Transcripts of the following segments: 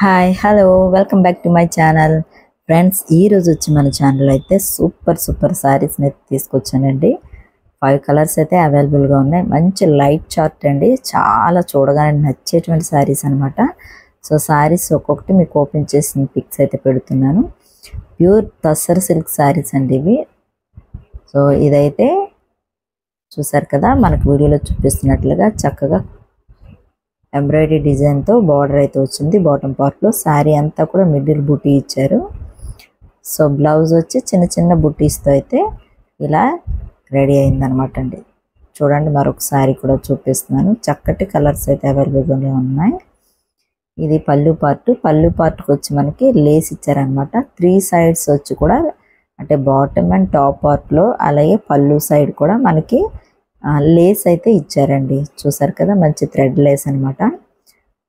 Hi hello welcome back to my channel friends. ఈరోజు వచ్చి మన ఛానల్ అయితే సూపర్ శారీస్ని అయితే తీసుకొచ్చానండి. 5 కలర్స్ అయితే అవైలబుల్గా ఉన్నాయి. మంచి లైట్ చార్ట్ అండి, చాలా చూడగానే నచ్చేటువంటి శారీస్ అనమాట. సో శారీస్ ఒక్కొక్కటి మీకు ఓపెన్ చేసిన పిక్స్ అయితే పెడుతున్నాను. ప్యూర్ తస్సర్ సిల్క్ శారీస్ అండి ఇవి. సో ఇదైతే చూసారు కదా, మనకు వీడియోలో చూపిస్తున్నట్లుగా చక్కగా ఎంబ్రాయిడరీ డిజైన్తో బార్డర్ అయితే వచ్చింది. బాటమ్ పార్ట్లో శారీ అంతా కూడా మిడిల్ బుటీ ఇచ్చారు. సో బ్లౌజ్ వచ్చి చిన్న చిన్న బుటీస్తో అయితే ఇలా రెడీ అయిందనమాట అండి. చూడండి, మరొక శారీ కూడా చూపిస్తున్నాను. చక్కటి కలర్స్ అయితే అవైలబుల్గా ఉన్నాయి. ఇది పళ్ళు పార్ట్కి వచ్చి మనకి లేస్ ఇచ్చారనమాట. 3 sides వచ్చి కూడా, అంటే బాటమ్ అండ్ టాప్ పార్ట్లో అలాగే పళ్ళు సైడ్ కూడా మనకి లేస్ అయితే ఇచ్చారండి. చూసారు కదా, మంచి థ్రెడ్ లేస్ అనమాట.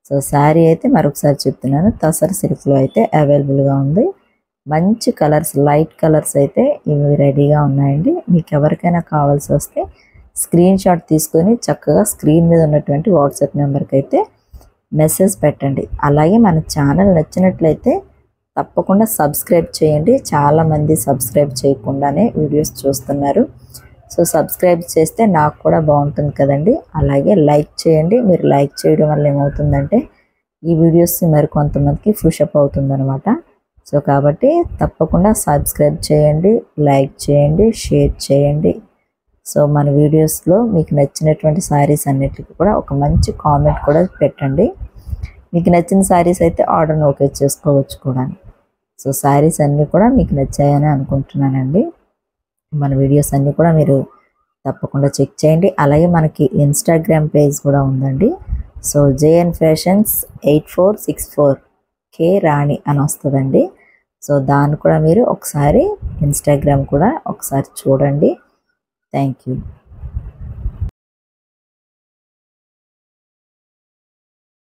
సో శారీ అయితే మరొకసారి చెప్తున్నాను, తసర్ సిల్క్లో అయితే అవైలబుల్గా ఉంది. మంచి కలర్స్, లైట్ కలర్స్ అయితే ఇవి రెడీగా ఉన్నాయండి. మీకు ఎవరికైనా కావాల్సి వస్తే స్క్రీన్ షాట్ తీసుకొని చక్కగా స్క్రీన్ మీద ఉన్నటువంటి వాట్సాప్ నెంబర్కి అయితే మెసేజ్ పెట్టండి. అలాగే మన ఛానల్ నచ్చినట్లయితే తప్పకుండా సబ్స్క్రైబ్ చేయండి. చాలామంది సబ్స్క్రైబ్ చేయకుండానే వీడియోస్ చూస్తున్నారు. సో సబ్స్క్రైబ్ చేస్తే నాకు కూడా బాగుంటుంది కదండి. అలాగే లైక్ చేయండి. మీరు లైక్ చేయడం వల్ల ఏమవుతుందంటే ఈ వీడియోస్ మరికొంతమందికి పుషప్ అవుతుందన్నమాట. సో కాబట్టి తప్పకుండా సబ్స్క్రైబ్ చేయండి, లైక్ చేయండి, షేర్ చేయండి. సో మన వీడియోస్లో మీకు నచ్చినటువంటి శారీస్ అన్నిటికీ కూడా ఒక మంచి కామెంట్ కూడా పెట్టండి. మీకు నచ్చిన శారీస్ అయితే ఆర్డర్ని ఓకే చేసుకోవచ్చు కూడా. సో శారీస్ అన్నీ కూడా మీకు నచ్చాయని అనుకుంటున్నానండి. మన వీడియోస్ అన్నీ కూడా మీరు తప్పకుండా చెక్ చేయండి. అలాగే మనకి ఇన్స్టాగ్రామ్ పేజ్ కూడా ఉందండి. సో జేఎన్ ఫ్యాషన్స్ 8464 కే రాణి అని వస్తుందండి. సో దాన్ని కూడా మీరు ఒకసారి ఇన్స్టాగ్రామ్ కూడా ఒకసారి చూడండి. Thank you.